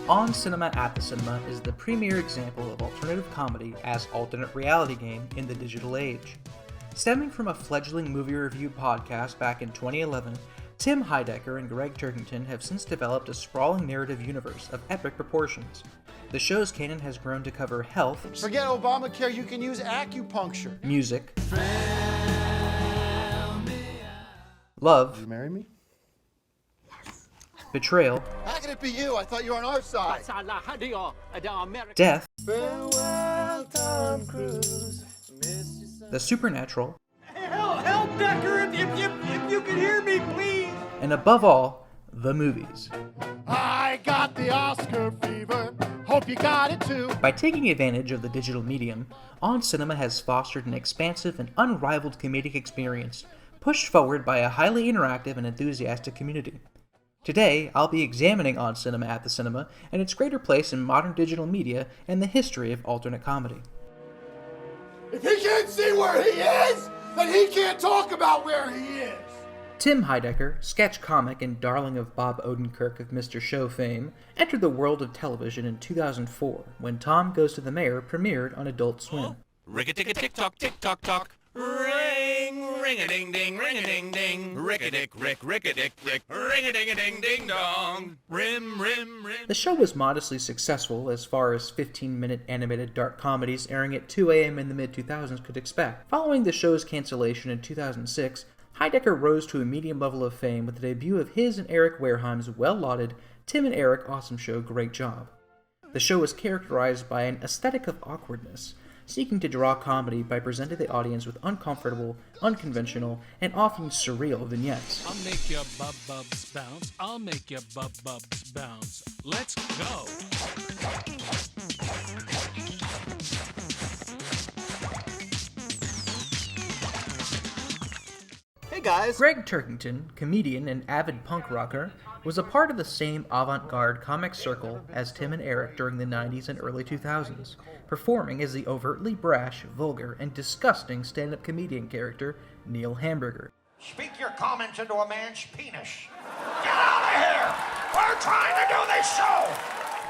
On Cinema at the Cinema is the premier example of alternative comedy as alternate reality game in the digital age. Stemming from a fledgling movie review podcast back in 2011, Tim Heidecker and Gregg Turkington have since developed a sprawling narrative universe of epic proportions. The show's canon has grown to cover health, forget Obamacare, you can use acupuncture, music, love, will you marry me? betrayal, How can it be you? I thought you were on our side. death, Farewell, Tom Cruise. the supernatural, Help, Decker, if you can hear me, please! and above all, the movies. I got the Oscar fever. Hope you got it too. By taking advantage of the digital medium, On Cinema has fostered an expansive and unrivaled comedic experience, pushed forward by a highly interactive and enthusiastic community. Today, I'll be examining On Cinema at the Cinema and its greater place in modern digital media and the history of alternate comedy. If he can't see where he is, then he can't talk about where he is. Tim Heidecker, sketch comic and darling of Bob Odenkirk of Mr. Show fame, entered the world of television in 2004 when Tom Goes to the Mayor premiered on Adult Swim. Rick-a-tick-a-tick-tock, tick-tock-tock. Ring, ring-a-ding-ding, ring-a-ding-ding. Rick-a-dick-rick, rick-a-dick-rick. Ring-a-ding-a-ding-ding-dong. Rim, rim, rim. The show was modestly successful as far as 15-minute animated dark comedies airing at 2 a.m. in the mid-2000s could expect. Following the show's cancellation in 2006, Heidecker rose to a medium level of fame with the debut of his and Eric Wareheim's well-lauded Tim and Eric Awesome Show Great Job. The show was characterized by an aesthetic of awkwardness, seeking to draw comedy by presenting the audience with uncomfortable, unconventional, and often surreal vignettes. I'll make your bub-bubs bounce. I'll make your bub-bubs bounce. Let's go. Hey guys! Gregg Turkington, comedian and avid punk rocker, was a part of the same avant-garde comic circle as Tim and Eric during the 90s and early 2000s, performing as the overtly brash, vulgar, and disgusting stand-up comedian character Neil Hamburger. Speak your comments into a man's penis. Get out of here! We're trying to do this show!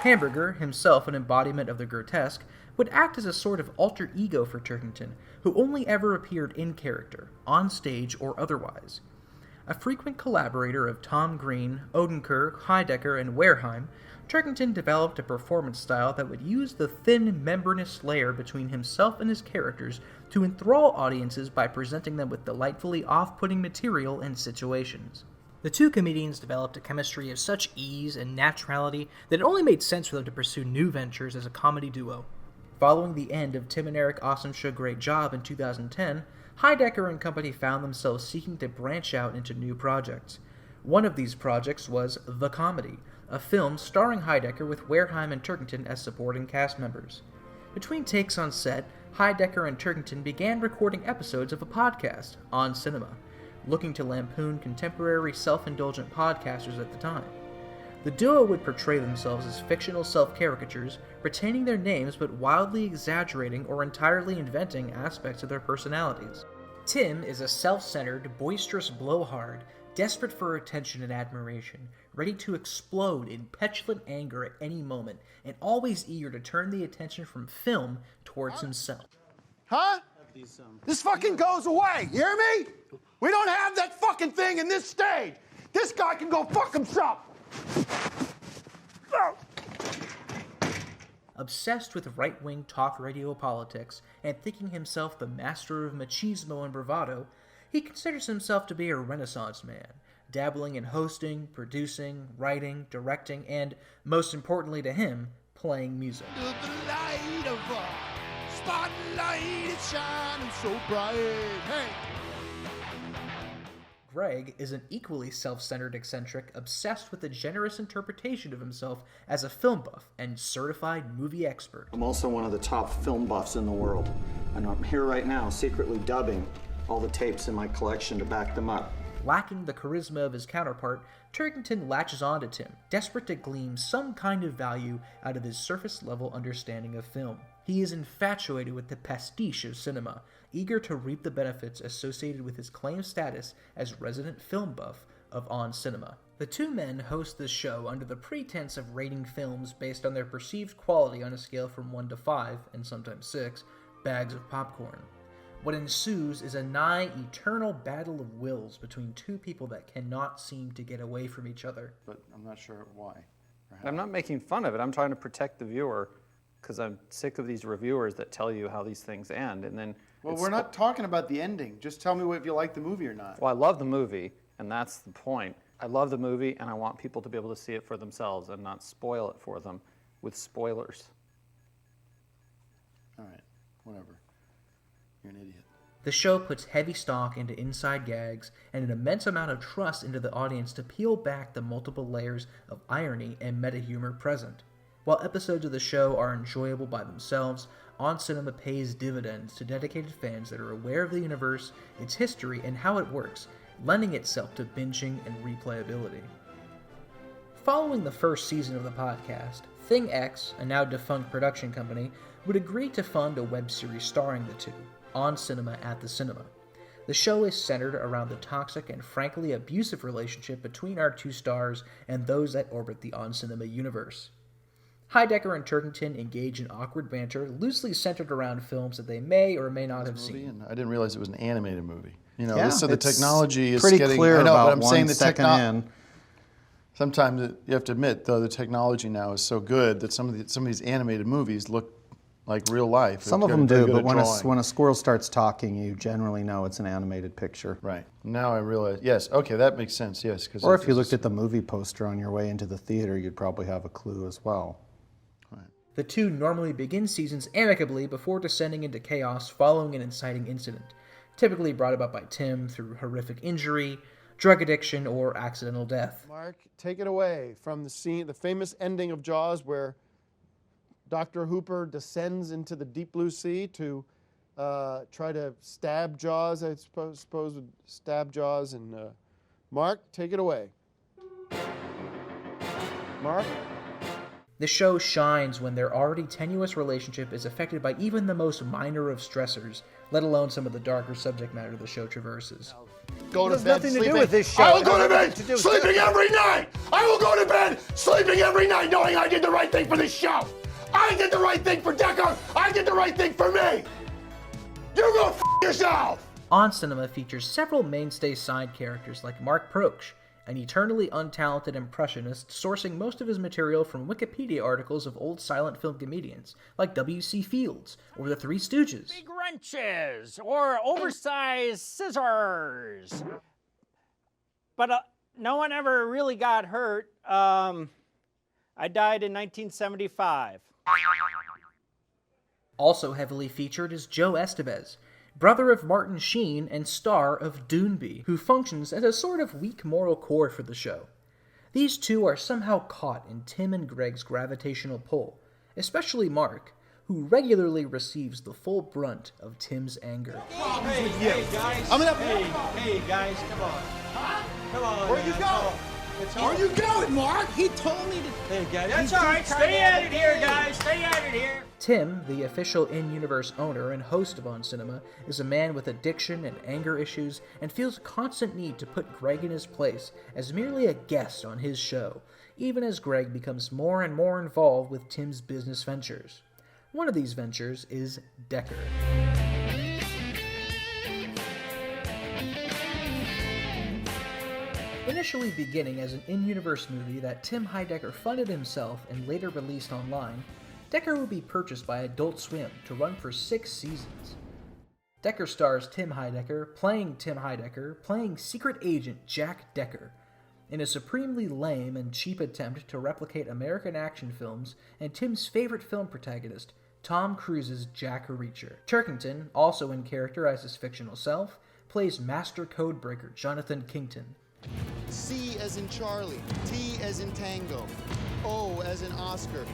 Hamburger, himself an embodiment of the grotesque, would act as a sort of alter ego for Turkington, who only ever appeared in character, on stage or otherwise. A frequent collaborator of Tom Green, Odenkirk, Heidecker, and Wareheim, Turkington developed a performance style that would use the thin, membranous layer between himself and his characters to enthrall audiences by presenting them with delightfully off-putting material and situations. The two comedians developed a chemistry of such ease and naturality that it only made sense for them to pursue new ventures as a comedy duo. Following the end of Tim and Eric Awesome Show Great Job in 2010, Heidecker and company found themselves seeking to branch out into new projects. One of these projects was The Comedy, a film starring Heidecker with Wareheim and Turkington as supporting cast members. Between takes on set, Heidecker and Turkington began recording episodes of a podcast, On Cinema, looking to lampoon contemporary self-indulgent podcasters at the time. The duo would portray themselves as fictional self-caricatures, retaining their names but wildly exaggerating or entirely inventing aspects of their personalities. Tim is a self-centered, boisterous blowhard, desperate for attention and admiration, ready to explode in petulant anger at any moment, and always eager to turn the attention from film towards himself. Huh? This fucking goes away, you hear me? We don't have that fucking thing in this stage. This guy can go fuck himself. Obsessed with right-wing talk radio politics and thinking himself the master of machismo and bravado, he considers himself to be a Renaissance man, dabbling in hosting, producing, writing, directing, and, most importantly to him, playing music. The light of a spotlight is shining so bright. Hey. Gregg is an equally self-centered eccentric obsessed with a generous interpretation of himself as a film buff and certified movie expert. I'm also one of the top film buffs in the world, and I'm here right now secretly dubbing all the tapes in my collection to back them up. Lacking the charisma of his counterpart, Turkington latches onto Tim, desperate to glean some kind of value out of his surface-level understanding of film. He is infatuated with the pastiche of cinema, eager to reap the benefits associated with his claimed status as resident film buff of On Cinema. The two men host this show under the pretense of rating films based on their perceived quality on a scale from 1 to 5, and sometimes 6, bags of popcorn. What ensues is a nigh eternal battle of wills between two people that cannot seem to get away from each other. But I'm not sure why. I'm not making fun of it. I'm trying to protect the viewer because I'm sick of these reviewers that tell you how these things end. And then, well, we're not talking about the ending. Just tell me if you like the movie or not. Well, I love the movie, and that's the point. I love the movie, and I want people to be able to see it for themselves and not spoil it for them with spoilers. All right, whatever. You're an idiot. The show puts heavy stock into inside gags and an immense amount of trust into the audience to peel back the multiple layers of irony and meta-humor present. While episodes of the show are enjoyable by themselves, On Cinema pays dividends to dedicated fans that are aware of the universe, its history, and how it works, lending itself to binging and replayability. Following the first season of the podcast, Thing X, a now defunct production company, would agree to fund a web series starring the two, On Cinema at the Cinema. The show is centered around the toxic and frankly abusive relationship between our two stars and those that orbit the On Cinema universe. Heidecker and Turkington engage in awkward banter, loosely centered around films that they may or may not have seen. And I didn't realize it was an animated movie. You know, Yeah, so the technology is pretty getting clear I know, about but I'm saying one the second in. Sometimes you have to admit, though, the technology now is so good that some of these animated movies look like real life. Some of them do, but when a squirrel starts talking, you generally know it's an animated picture. Right. Now I realize, yes, okay, that makes sense, yes. Or if you looked at the movie poster on your way into the theater, you'd probably have a clue as well. The two normally begin seasons amicably before descending into chaos following an inciting incident, typically brought about by Tim through horrific injury, drug addiction, or accidental death. Mark, take it away from the scene, the famous ending of Jaws where Dr. Hooper descends into the deep blue sea to try to stab Jaws, I suppose would stab Jaws. And Mark, take it away. Mark? The show shines when their already tenuous relationship is affected by even the most minor of stressors, let alone some of the darker subject matter the show traverses. Go to bed Nothing to do sleeping. with this show. I will go to bed sleeping every night. I will go to bed sleeping every night knowing I did the right thing for this show. I did the right thing for Decker. I did the right thing for me. You go f*** yourself. On Cinema features several mainstay side characters like Mark Proksch, an eternally untalented impressionist sourcing most of his material from Wikipedia articles of old silent film comedians like W.C. Fields or the Three Stooges. Big wrenches or oversized scissors. But no one ever really got hurt. I died in 1975. Also heavily featured is Joe Estevez, brother of Martin Sheen and star of Doonby, who functions as a sort of weak moral core for the show. These two are somehow caught in Tim and Gregg's gravitational pull, especially Mark, who regularly receives the full brunt of Tim's anger. Hey guys. Hey guys, come on. Come on. Where you going? Where you going, Mark? He told me to. Hey guys. That's all right. Stay at it here, guys. Stay at it here. Tim, the official in-universe owner and host of On Cinema, is a man with addiction and anger issues and feels a constant need to put Gregg in his place as merely a guest on his show, even as Gregg becomes more and more involved with Tim's business ventures. One of these ventures is Decker. Initially beginning as an in-universe movie that Tim Heidecker funded himself and later released online, Decker would be purchased by Adult Swim to run for 6 seasons. Decker stars Tim Heidecker, playing secret agent Jack Decker, in a supremely lame and cheap attempt to replicate American action films and Tim's favorite film protagonist, Tom Cruise's Jack Reacher. Turkington, also in character as his fictional self, plays Master Codebreaker Jonathan Kington. C as in Charlie, T as in Tango, O as in Oscar,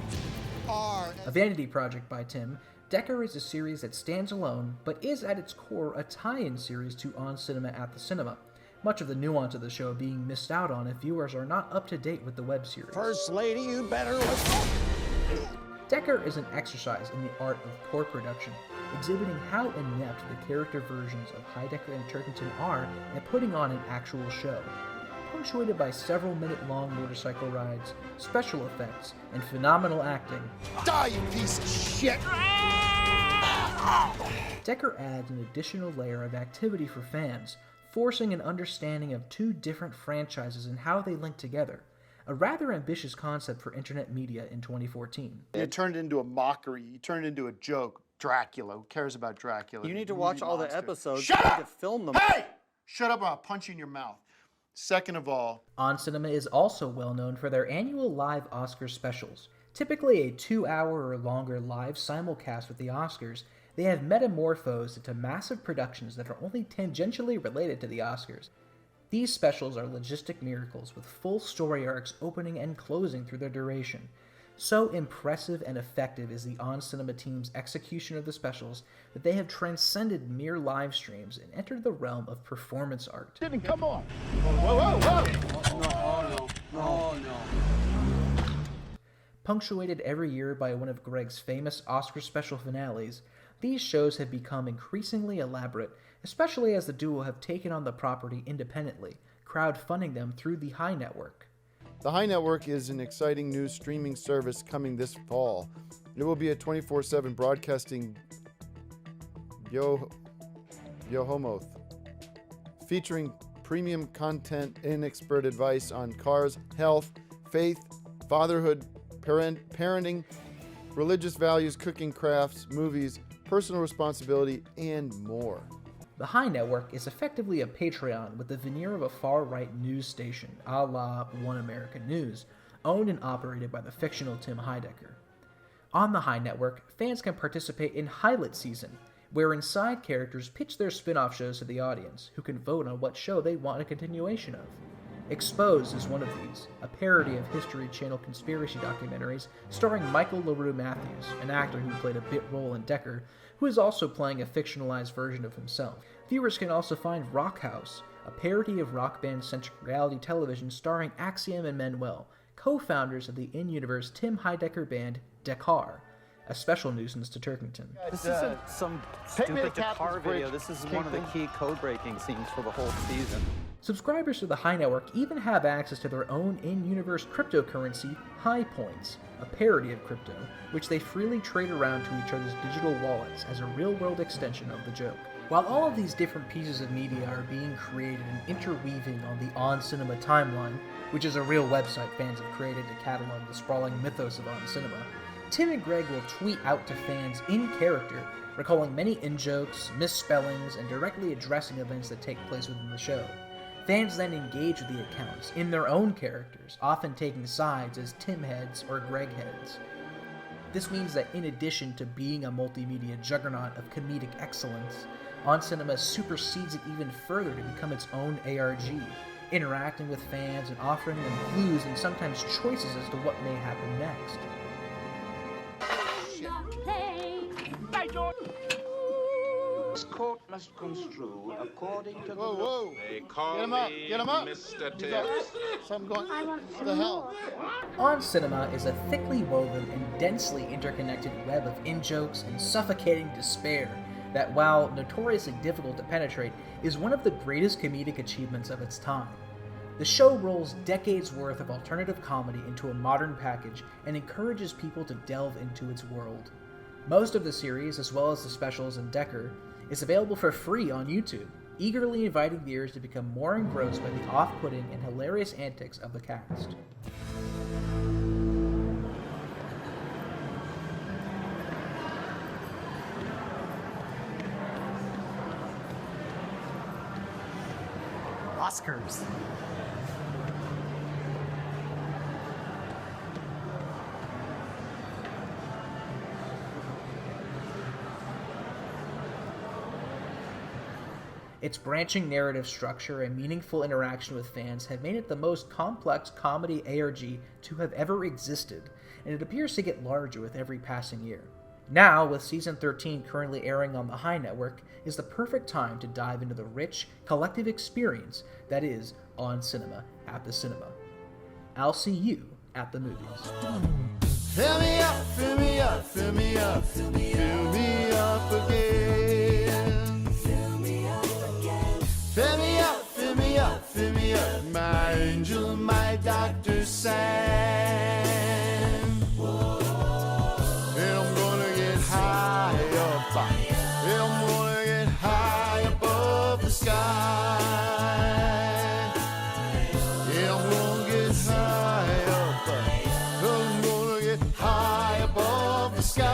R as... A vanity project by Tim, Decker is a series that stands alone, but is at its core a tie-in series to On Cinema at the Cinema, much of the nuance of the show being missed out on if viewers are not up to date with the web series. First lady, you better listen. Decker is an exercise in the art of core production, exhibiting how inept the character versions of Heidecker and Turkington are at putting on an actual show. punctuated by several minute-long motorcycle rides, special effects, and phenomenal acting. Die, you piece of shit! Decker adds an additional layer of activity for fans, forcing an understanding of two different franchises and how they link together. A rather ambitious concept for internet media in 2014. You turned it into a mockery. You turned it into a joke. Dracula. Who cares about Dracula? You need to Movie watch all the monster. episodes. Shut You need up! to film them. Hey! Shut up or I'll punch you in your mouth. Second of all, On Cinema is also well known for their annual live Oscar specials. Typically a 2-hour or longer live simulcast with the Oscars, they have metamorphosed into massive productions that are only tangentially related to the Oscars. These specials are logistic miracles with full story arcs opening and closing through their duration. So impressive and effective is the On Cinema team's execution of the specials that they have transcended mere live streams and entered the realm of performance art. Didn't come on. Punctuated every year by one of Gregg's famous Oscar special finales, these shows have become increasingly elaborate, especially as the duo have taken on the property independently, crowdfunding them through the High Network. The High Network is an exciting new streaming service coming this fall. It will be a 24/7 broadcasting Yohomoth, featuring premium content and expert advice on cars, health, faith, fatherhood, parenting, religious values, cooking, crafts, movies, personal responsibility, and more. The High Network is effectively a Patreon with the veneer of a far-right news station, a la One American News, owned and operated by the fictional Tim Heidecker. On the High Network, fans can participate in Highlight Season, wherein side characters pitch their spin-off shows to the audience, who can vote on what show they want a continuation of. Exposed is one of these, a parody of History Channel conspiracy documentaries starring Michael LaRue Matthews, an actor who played a bit role in Decker, who is also playing a fictionalized version of himself. Viewers can also find Rock House, a parody of rock band-centric reality television starring Axiom and Manuel, co-founders of the in-universe Tim Heidecker band Dakar, a special nuisance to Turkington. This isn't some stupid Dakar video. This is one of the key code-breaking scenes for the whole season. Subscribers to the High Network even have access to their own in-universe cryptocurrency, High Points, a parody of crypto, which they freely trade around to each other's digital wallets as a real-world extension of the joke. While all of these different pieces of media are being created and interweaving on the On Cinema timeline, which is a real website fans have created to catalog the sprawling mythos of On Cinema, Tim and Gregg will tweet out to fans in character, recalling many in-jokes, misspellings, and directly addressing events that take place within the show. Fans then engage with the accounts in their own characters, often taking sides as Tim heads or Gregg heads. This means that in addition to being a multimedia juggernaut of comedic excellence, On Cinema supersedes it even further to become its own ARG, interacting with fans and offering them clues and sometimes choices as to what may happen next. This court must construe according to the Whoa. They call Get him up. me Get him up. Mr. He's up. Tips. Something going. What the hell? On Cinema is a thickly woven and densely interconnected web of in-jokes and suffocating despair that, while notoriously difficult to penetrate, is one of the greatest comedic achievements of its time. The show rolls decades worth of alternative comedy into a modern package and encourages people to delve into its world. Most of the series, as well as the specials and Decker, is available for free on YouTube, eagerly inviting viewers to become more engrossed by the off-putting and hilarious antics of the cast. Oscars. Its branching narrative structure and meaningful interaction with fans have made it the most complex comedy ARG to have ever existed, and it appears to get larger with every passing year. Now, with Season 13 currently airing on the High Network, is the perfect time to dive into the rich, collective experience that is On Cinema at the cinema. I'll see you at the movies. Fill me up, fill me up, fill me up, fill me up again. Fill me up again. Fill me up, fill me up, fill me up, my my angel, my Dr. Sam. And I'm gonna get high up, and I'm gonna get high above the sky. And I'm gonna get high up, I'm gonna get high above the sky.